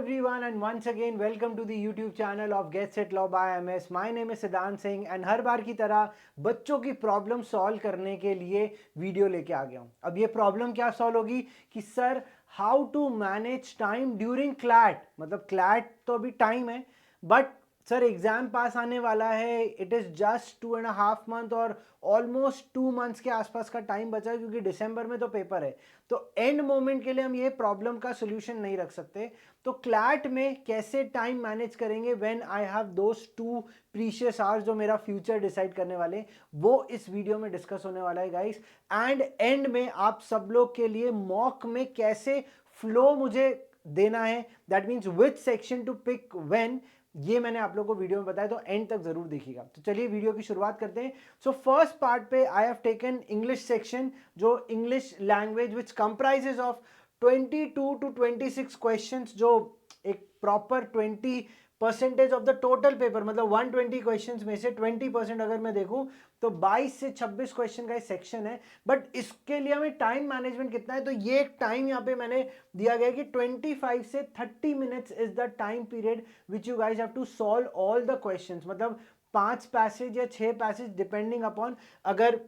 everyone and once again welcome to the YouTube channel of Get Set Law by MS. My name is सिद्धांत Singh and हर बार की तरह बच्चों की problem solve करने के लिए वीडियो लेके आ गया हूँ। अब ये प्रॉब्लम क्या सॉल्व होगी कि sir how to manage time during CLAT, मतलब क्लैट तो अभी टाइम है बट सर एग्जाम पास आने वाला है, इट इज़ जस्ट 2.5 मंथ और ऑलमोस्ट 2 मंथ्स के आसपास का टाइम बचा है क्योंकि दिसंबर में तो पेपर है। तो एंड मोमेंट के लिए हम ये प्रॉब्लम का सोल्यूशन नहीं रख सकते। तो क्लैट में कैसे टाइम मैनेज करेंगे when I have those 2 precious hours जो मेरा फ्यूचर डिसाइड करने वाले, वो इस वीडियो में डिस्कस होने वाला है गाइस। एंड एंड में आप सब लोग के लिए मॉक में कैसे फ्लो मुझे देना है, that means which section to pick when, ये मैंने आप लोगों को वीडियो में बताया, तो एंड तक जरूर देखिएगा। तो चलिए वीडियो की शुरुआत करते हैं। सो फर्स्ट पार्ट पे I have taken English section, जो English language which comprises of 22 to 26 questions, जो एक proper 20% of the total paper, मतलब 120 क्वेश्चंस में से 20% अगर मैं देखूं तो 22 से 26 क्वेश्चन का सेक्शन है। बट इसके लिए हमें टाइम मैनेजमेंट कितना है, तो ये एक टाइम यहाँ पे मैंने दिया गया कि 25 से 30 minutes is the time period which you guys have to solve all the questions. मतलब 5 पैसेज या 6 पैसेज डिपेंडिंग अपॉन, अगर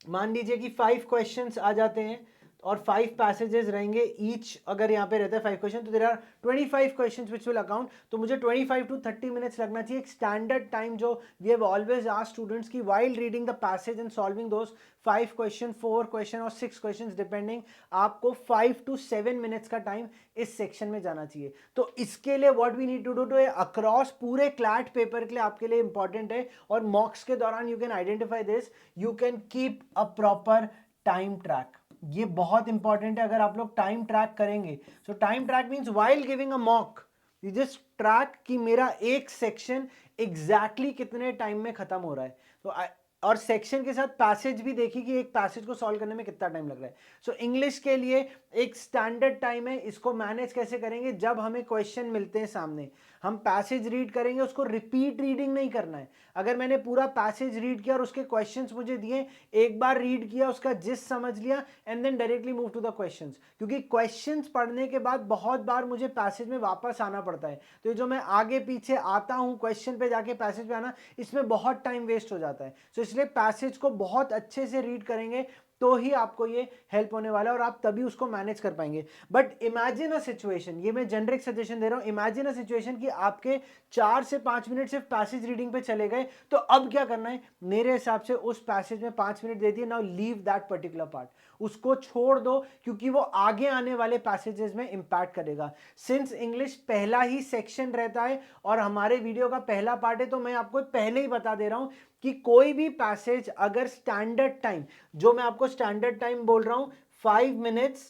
मान लीजिए कि 5 क्वेश्चंस आ जाते हैं और 5 पैसेजेस रहेंगे ईच, अगर यहाँ पे रहता है 5 क्वेश्चन तो there are 25 questions which will account, तो मुझे 25 to 30 मिनट्स लगना चाहिए। एक स्टैंडर्ड टाइम जो we have always asked students की while reading the passage and solving those 5 question, 4 question और 6 क्वेश्चंस डिपेंडिंग, आपको 5 to 7 मिनट्स का टाइम इस सेक्शन में जाना चाहिए। तो इसके लिए what we need to do, तो अक्रॉस पूरे क्लैट पेपर के लिए आपके लिए इंपॉर्टेंट है और मॉक्स के दौरान you can identify this, you can keep a proper time track. ये बहुत इंपॉर्टेंट है। अगर आप लोग टाइम ट्रैक करेंगे, सो time track means while giving a mock you just track कि मेरा एक सेक्शन एग्जैक्टली कितने टाइम में खत्म हो रहा है। तो और सेक्शन के साथ पैसेज भी देखिए कि एक पैसेज को सॉल्व करने में कितना टाइम लग रहा है। सो इंग्लिश के लिए एक स्टैंडर्ड टाइम है। इसको मैनेज कैसे करेंगे, जब हमें क्वेश्चन मिलते हैं सामने, हम पैसेज रीड करेंगे, उसको रिपीट रीडिंग नहीं करना है। अगर मैंने पूरा पैसेज रीड किया और उसके क्वेश्चंस मुझे दिए, एक बार रीड किया, उसका जिस समझ लिया and then directly move to the questions, क्योंकि क्वेश्चंस पढ़ने के बाद बहुत बार मुझे पैसेज में वापस आना पड़ता है। तो ये जो मैं आगे पीछे आता हूँ क्वेश्चन पे जाके पैसेज पे आना, इसमें बहुत टाइम वेस्ट हो जाता है। सो इसलिए पैसेज को बहुत अच्छे से रीड करेंगे तो ही आपको ये हेल्प होने वाला है और आप तभी उसको मैनेज कर पाएंगे। बट इमेजिन अ सिचुएशन, ये मैं जेनरिक सजेशन दे रहा हूं, इमेजिन अ सिचुएशन कि आपके 4 से 5 मिनट सिर्फ पैसेज रीडिंग पे चले गए, तो अब क्या करना है, मेरे हिसाब से उस पैसेज में 5 मिनट देती है, now leave that particular part, उसको छोड़ दो क्योंकि वो आगे आने वाले पैसेजेस में इंपैक्ट करेगा। सिंस इंग्लिश पहला ही सेक्शन रहता है और हमारे वीडियो का पहला पार्ट है, तो मैं आपको पहले ही बता दे रहा हूं कि कोई भी पैसेज अगर स्टैंडर्ड टाइम, जो मैं आपको स्टैंडर्ड टाइम बोल रहा हूं 5 मिनट्स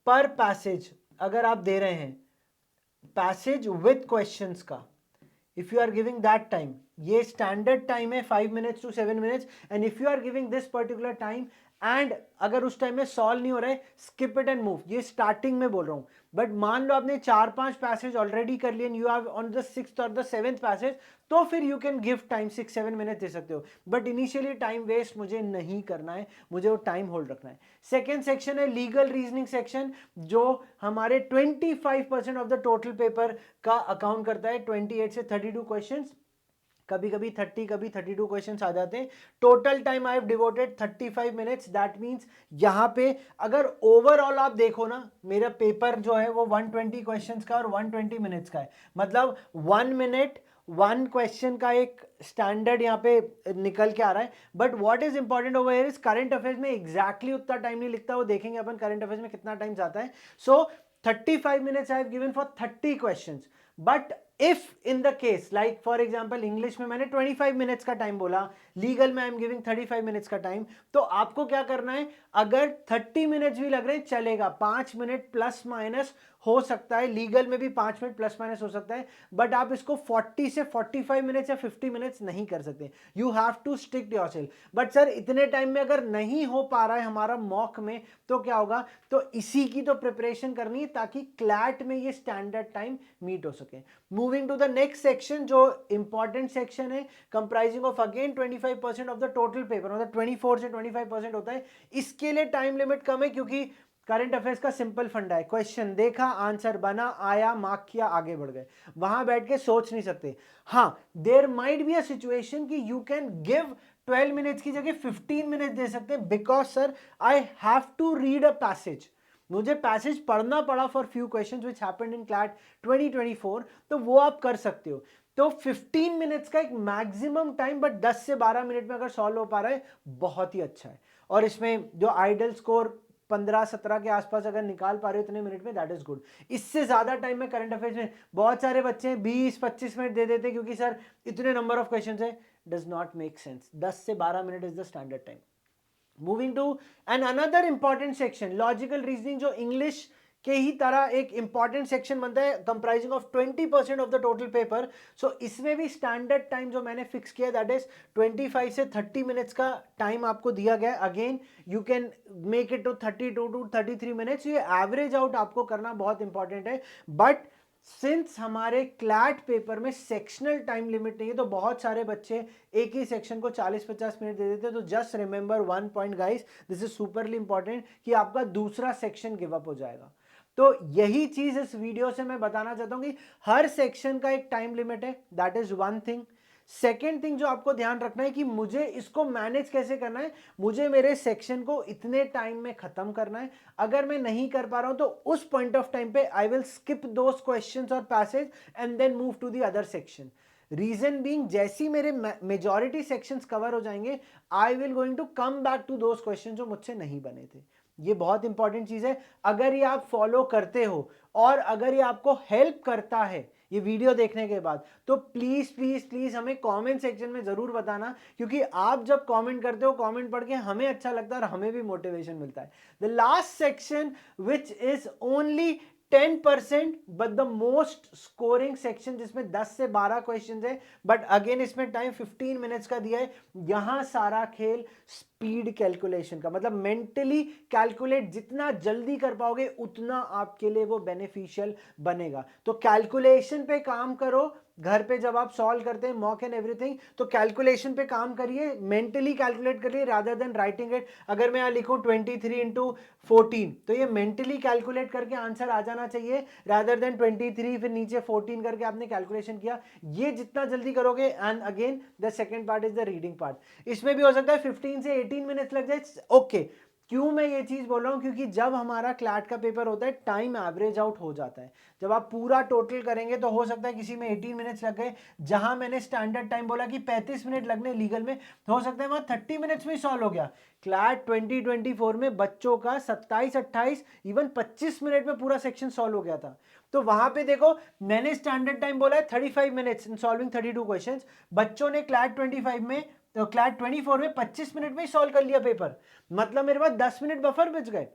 पर पैसेज अगर आप दे रहे हैं, पैसेज विथ क्वेश्चंस का, if you are giving that time, ये स्टैंडर्ड टाइम है 5 minutes to 7 minutes, and if you are giving this particular time and अगर उस टाइम में सॉल्व नहीं हो रहा है, स्किप इट एंड मूव। ये स्टार्टिंग में बोल रहा हूं। बट मान लो आपने 4-5 पैसेज ऑलरेडी कर लिए, you have on the 6th और द 7th पैसेज, तो फिर you can give time 6-7 minute दे सकते हो। बट इनिशियली टाइम वेस्ट मुझे नहीं करना है, मुझे वो टाइम होल्ड रखना है। सेकेंड सेक्शन है लीगल रीजनिंग सेक्शन, जो हमारे 25% ऑफ द टोटल पेपर का अकाउंट करता है। 28 से 32 क्वेश्चन, कभी कभी 30, कभी 32 क्वेश्चंस आ जाते हैं। Total time I have devoted 35 minutes, that means यहां पे अगर ओवरऑल आप देखो ना, मेरा पेपर जो है वो 120 क्वेश्चंस का और 120 मिनट्स का है, मतलब 1 मिनट 1 क्वेश्चन का एक स्टैंडर्ड यहाँ पे निकल के आ रहा है। But what is important over here is current affairs में एग्जैक्टली उतना टाइम नहीं लिखता, वो देखेंगे अपन करंट अफेयर्स में कितना टाइम जाता है। सो 35 minutes I have given for 30 questions. But if in the case like for example English में मैंने 25 मिनट्स का टाइम बोला, लीगल में आई एम गिविंग 35 मिनट्स का टाइम, तो आपको क्या करना है, अगर 30 मिनट्स भी लग रहे हैं चलेगा, 5 मिनट प्लस माइनस हो सकता है, लीगल में भी 5 मिनट प्लस माइनस हो सकता है, बट आप इसको 40 से 45 मिनट्स या 50 मिनट्स नहीं कर सकते। You have to stick to yourself. But sir इतने टाइम में अगर नहीं हो पा रहा है हमारा मॉक में, तो क्या होगा, तो इसी की तो प्रिपरेशन करनी है ताकि क्लैट में ये स्टैंडर्ड टाइम मीट हो सके। Moving to the next section, जो इंपॉर्टेंट सेक्शन है, comprising of again 25% of the total paper, मतलब 24 से 25% होता है। इसके लिए टाइम लिमिट कम है क्योंकि करंट अफेयर्स का सिंपल फंडा है, क्वेश्चन देखा, आंसर बना, आया, मार्क किया, आगे बढ़ गए, वहां बैठ के सोच नहीं सकते। हाँ, there might be a situation कि यू कैन गिव 12 मिनट्स की जगह 15 मिनट दे सकते हैं, because sir I have to read a passage, मुझे पैसेज पढ़ना पड़ा for few questions which happened in CLAT 2024, तो वो आप कर सकते हो। तो 15 मिनट्स का एक मैक्सिमम टाइम, बट 10 से 12 मिनट में अगर सॉल्व हो पा रहा है बहुत ही अच्छा है। और इसमें जो आइडल स्कोर 15-17 के आसपास अगर निकाल पा रहे हो इतने मिनट में, दैट इज गुड। इससे ज्यादा टाइम में करंट अफेयर्स में बहुत सारे बच्चे 20-25 मिनट दे देते क्योंकि सर इतने नंबर ऑफ क्वेश्चंस है, डज नॉट मेक सेंस। 10 से 12 minute is the standard time. Moving to an another important section, logical reasoning, जो इंग्लिश के ही तरह एक इंपॉर्टेंट सेक्शन बनता है, comprising of 20% of the total paper. So इसमें भी स्टैंडर्ड टाइम जो मैंने फिक्स किया दैट इज 25 से 30 मिनट्स का टाइम आपको दिया गया। Again you can make it to 32 to 33 minutes, ये एवरेज आउट आपको करना बहुत इंपॉर्टेंट है। बट सिंस हमारे क्लैट पेपर में सेक्शनल टाइम लिमिट नहीं है, तो बहुत सारे बच्चे एक ही सेक्शन को 40-50 मिनट दे देते हैं। तो just remember one point guys, this is superly important, कि आपका दूसरा सेक्शन गिव अप हो जाएगा। तो यही चीज इस वीडियो से मैं बताना चाहता हूं कि हर सेक्शन का एक टाइम लिमिट है, that is one thing. Second thing जो आपको ध्यान रखना है कि मुझे इसको मैनेज कैसे करना है, मुझे मेरे सेक्शन को इतने टाइम में खत्म करना है। अगर मैं नहीं कर पा रहा हूं तो उस पॉइंट ऑफ टाइम पे I will skip those questions और passage and then move to the other section. Reason being, जैसी मेरे मेजॉरिटी सेक्शंस कवर हो जाएंगे, I will going to come back to those question जो मुझसे नहीं बने थे। ये बहुत इंपॉर्टेंट चीज है। अगर ये आप फॉलो करते हो और अगर ये आपको हेल्प करता है ये वीडियो देखने के बाद, तो प्लीज प्लीज प्लीज हमें कमेंट सेक्शन में जरूर बताना, क्योंकि आप जब कमेंट करते हो, कमेंट पढ़ के हमें अच्छा लगता है और हमें भी मोटिवेशन मिलता है। The last section which is only 10% but the most scoring section, जिसमें 10 से 12 क्वेश्चन है, बट अगेन इसमें टाइम 15 मिनट्स का दिया है। यहां सारा खेल स्पीड कैलकुलेशन का, मतलब मेंटली कैलकुलेट जितना जल्दी कर पाओगे उतना आपके लिए वो बेनिफिशियल बनेगा। तो कैलकुलेशन पे काम करो, घर पे जब आप सॉल्व करते हैं मॉक एंड एवरीथिंग, तो कैलकुलेशन पे काम करिए, मेंटली कैलकुलेट करिए रादर देन राइटिंग इट। अगर मैं यहां लिखूं 23 इंटू 14, तो ये मेंटली कैलकुलेट करके आंसर आ जाना चाहिए, रादर देन 23 फिर नीचे 14 करके आपने कैलकुलेशन किया। ये जितना जल्दी करोगे, and again the second part is the reading part. इसमें भी हो सकता है 15 से 18 मिनट्स लग जाए, ओके। क्यों मैं ये चीज बोल रहा हूं, क्योंकि जब हमारा क्लैट का पेपर होता है टाइम एवरेज आउट हो जाता है। जब आप पूरा टोटल करेंगे तो हो सकता है किसी में 18 मिनट्स लग गए, जहां मैंने स्टैंडर्ड टाइम बोला कि 35 मिनट लगने लीगल में, तो हो सकता है वहां 30 मिनट्स में सॉल्व हो गया। क्लैट 2024 में बच्चों का 27-28 इवन 25 मिनट में पूरा सेक्शन सॉल्व हो गया था। तो वहां पे देखो, मैंने स्टैंडर्ड टाइम बोला है 35 मिनट्स इन सॉल्विंग 32 क्वेश्चंस, बच्चों ने क्लैट 25 में, तो क्लैट 24 में 25 मिनट में ही सॉल्व कर लिया पेपर। मतलब मेरे पास 10 मिनट बफर बच गए।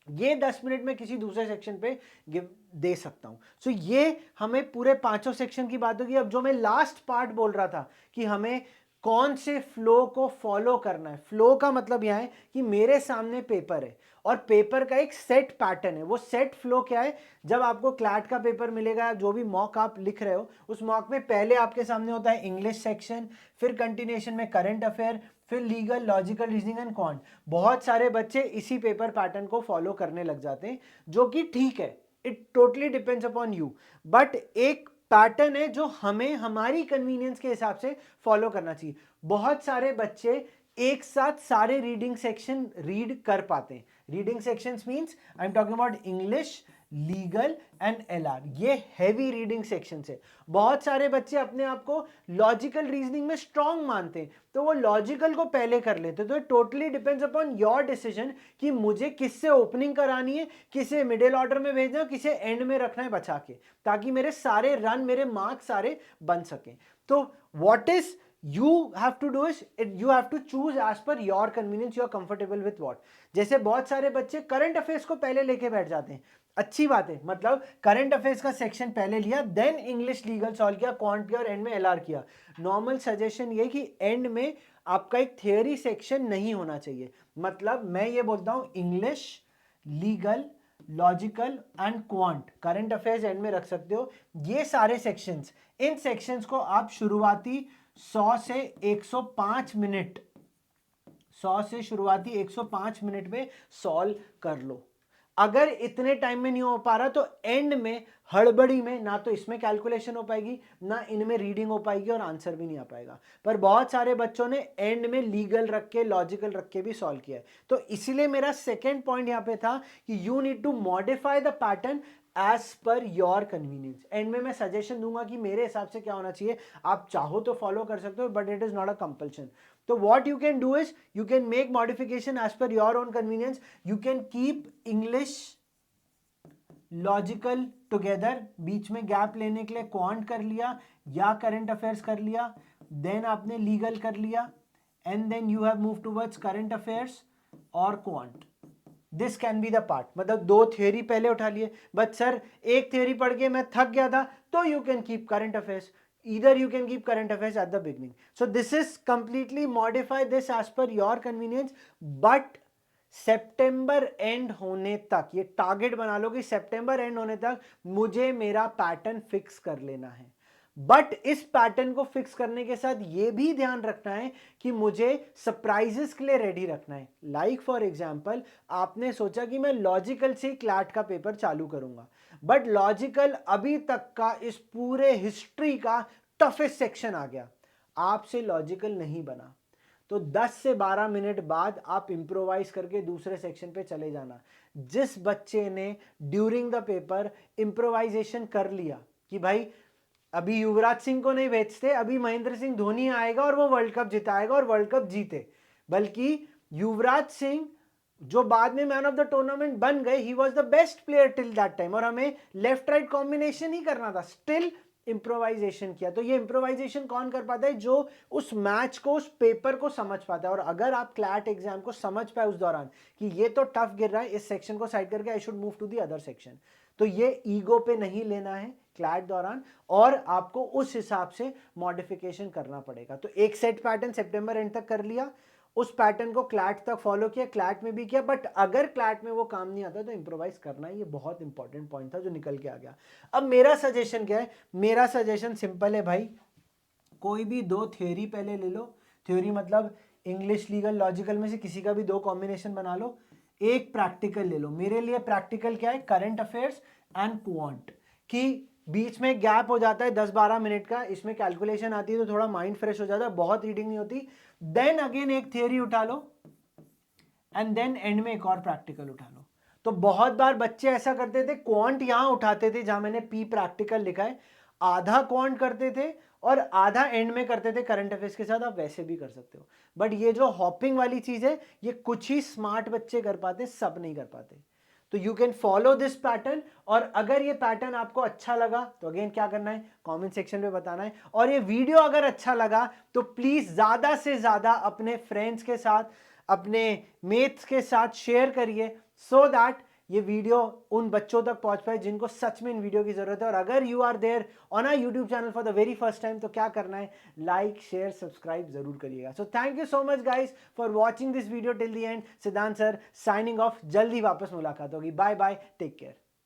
ये 10 मिनट में किसी दूसरे सेक्शन पे गिव दे सकता हूं। सो ये हमें पूरे पांचों सेक्शन की बात होगी। अब जो मैं लास्ट पार्ट बोल रहा था कि हमें कौन से फ्लो को फॉलो करना है, फ्लो का मतलब यह है कि मेरे सामने पेपर है और पेपर का एक सेट पैटर्न है। वो सेट फ्लो क्या है, जब आपको क्लैट का पेपर मिलेगा, जो भी मॉक आप लिख रहे हो, उस मॉक में पहले आपके सामने होता है इंग्लिश सेक्शन, फिर कंटिन्यूएशन में करंट अफेयर, फिर legal, logical reasoning and quant. बहुत सारे बच्चे इसी पेपर पैटर्न को फॉलो करने लग जाते हैं, जो कि ठीक है, it totally depends upon you. But एक पैटर्न है जो हमें हमारी कन्वीनियंस के हिसाब से फॉलो करना चाहिए। बहुत सारे बच्चे एक साथ सारे रीडिंग सेक्शन रीड कर पाते हैं। Reading sections means I am talking about English, legal and LR, ये हैवी रीडिंग सेक्शन है। बहुत सारे बच्चे अपने आप को लॉजिकल रीजनिंग में स्ट्रांग मानते हैं, तो वो लॉजिकल को पहले कर लेते हैं। तो totally depends upon your decision कि मुझे किससे ओपनिंग करानी है, किसे मिडिल ऑर्डर में भेजना है, किसे एंड में रखना है बचा के, ताकि मेरे सारे रन, मेरे मार्क्स सारे बन सके। तो what is you have to do is you have to choose as per your convenience, you are comfortable with what। जैसे बहुत सारे बच्चे करंट अफेयर्स को पहले लेके बैठ जाते हैं, अच्छी बात है, मतलब करंट अफेयर्स का सेक्शन पहले लिया, देन इंग्लिश लीगल सॉल्व किया, क्वांट किया और एंड में एलआर किया। नॉर्मल सजेशन ये कि एंड में आपका एक थियरी सेक्शन नहीं होना चाहिए। मतलब मैं ये बोलता हूं English, legal, logical and quant, current affairs and में रख सकते हो। ये सारे सेक्शंस, इन सेक्शंस को आप शुरुआती 100 से 105 मिनट, 100 से शुरुआती 105 मिनट में सॉल्व कर लो। अगर इतने टाइम में नहीं हो पा रहा तो एंड में हड़बड़ी में ना तो इसमें कैलकुलेशन हो पाएगी ना इनमें रीडिंग हो पाएगी और आंसर भी नहीं आ पाएगा। पर बहुत सारे बच्चों ने एंड में लीगल रख के लॉजिकल रख के भी सॉल्व किया है। तो इसीलिए मेरा सेकेंड पॉइंट यहां पे था कि you need to modify the pattern as per your convenience. End में मैं सजेशन दूंगा कि मेरे हिसाब से क्या होना चाहिए, आप चाहो तो फॉलो कर सकते हो but it is not a compulsion. तो what you can do is you can make modification as per your own convenience. You can keep English logical together, बीच में गैप लेने के लिए क्वांट कर लिया या करंट अफेयर्स कर लिया, देन आपने लीगल कर लिया and then you have move towards current affairs और quant. This can be the part. मतलब दो थियोरी पहले उठा लिए, बट सर एक थियोरी पढ़ के मैं थक गया था, तो you can keep current affairs. Either you can keep current affairs at the beginning. So this is completely modify this as per your convenience, but September and होने तक ये टारगेट बना लो कि सितंबर एंड होने तक मुझे मेरा पैटर्न फिक्स कर लेना है। बट इस पैटर्न को फिक्स करने के साथ ये भी ध्यान रखना है कि मुझे सरप्राइजेस के लिए रेडी रखना है। लाइक फॉर एग्जांपल, आपने सोचा कि मैं लॉजिकल से क्लैट का पेपर चालू करूंगा, बट लॉजिकल अभी तक का इस पूरे हिस्ट्री का टफेस्ट सेक्शन आ गया, आपसे लॉजिकल नहीं बना, तो 10 से 12 मिनट बाद आप इंप्रोवाइज करके दूसरे सेक्शन पे चले जाना। जिस बच्चे ने ड्यूरिंग द पेपर इंप्रोवाइजेशन कर लिया कि भाई अभी युवराज सिंह को नहीं भेजते, अभी महेंद्र सिंह धोनी आएगा और वो वर्ल्ड कप जिताएगा और वर्ल्ड कप जीते, बल्कि युवराज सिंह जो बाद में मैन ऑफ द टूर्नामेंट बन गए, he was the best player till that time, और हमें लेफ्ट राइट कॉम्बिनेशन ही करना था, स्टिल इंप्रोवाइजेशन किया। तो ये इंप्रोवाइजेशन कौन कर पाता है? जो उस मैच को, उस पेपर को समझ पाता है। और अगर आप क्लैट एग्जाम को समझ पाए उस दौरान कि ये तो टफ गिर रहा है, इस सेक्शन को साइड करके I should move to the other section, तो ये ईगो पे नहीं लेना है क्लैट दौरान, और आपको उस हिसाब से मॉडिफिकेशन करना पड़ेगा। तो एक सेट पैटर्न सितंबर एंड तक कर लिया, उस पैटर्न को क्लैट तक फॉलो किया, क्लैट में भी किया, बट अगर क्लैट में वो काम नहीं आता तो इंप्रोवाइज करना है। ये बहुत इंपॉर्टेंट पॉइंट था जो निकल के आ गया। अब मेरा सजेशन क्या है? मेरा सजेशन सिंपल है भाई, कोई भी दो थ्योरी पहले ले लो। थ्योरी मतलब इंग्लिश लीगल लॉजिकल में से किसी का भी दो कॉम्बिनेशन बना लो, एक प्रैक्टिकल ले लो। मेरे लिए प्रैक्टिकल क्या है? करंट अफेयर्स एंड क्वांट, कि बीच में गैप हो जाता है 10-12 मिनट का, इसमें कैलकुलेशन आती है तो थोड़ा माइंड फ्रेश हो जाता है, बहुत रीडिंग नहीं होती। देन अगेन एक थियरी उठा लो एंड देन एंड में एक और प्रैक्टिकल उठा लो। तो बहुत बार बच्चे ऐसा करते थे, क्वांट यहां उठाते थे जहां मैंने पी प्रैक्टिकल लिखा है, आधा क्वांट करते थे और आधा एंड में करते थे करंट अफेयर्स के साथ। आप वैसे भी कर सकते हो, बट ये जो हॉपिंग वाली चीज है ये कुछ ही स्मार्ट बच्चे कर पाते, सब नहीं कर पाते। तो you can follow this pattern, और अगर ये पैटर्न आपको अच्छा लगा तो अगेन क्या करना है? कमेंट सेक्शन में बताना है। और ये वीडियो अगर अच्छा लगा तो प्लीज ज्यादा से ज्यादा अपने फ्रेंड्स के साथ, अपने मेट्स के साथ शेयर करिए, सो दैट ये वीडियो उन बच्चों तक पहुंच पाए जिनको सच में इन वीडियो की जरूरत है। और अगर you are there on our YouTube channel for the very first time तो क्या करना है? लाइक शेयर सब्सक्राइब जरूर करिएगा। So thank you so much guys for watching this video till the end. Siddhant sir signing off. जल्दी वापस मुलाकात होगी। Bye bye, take care.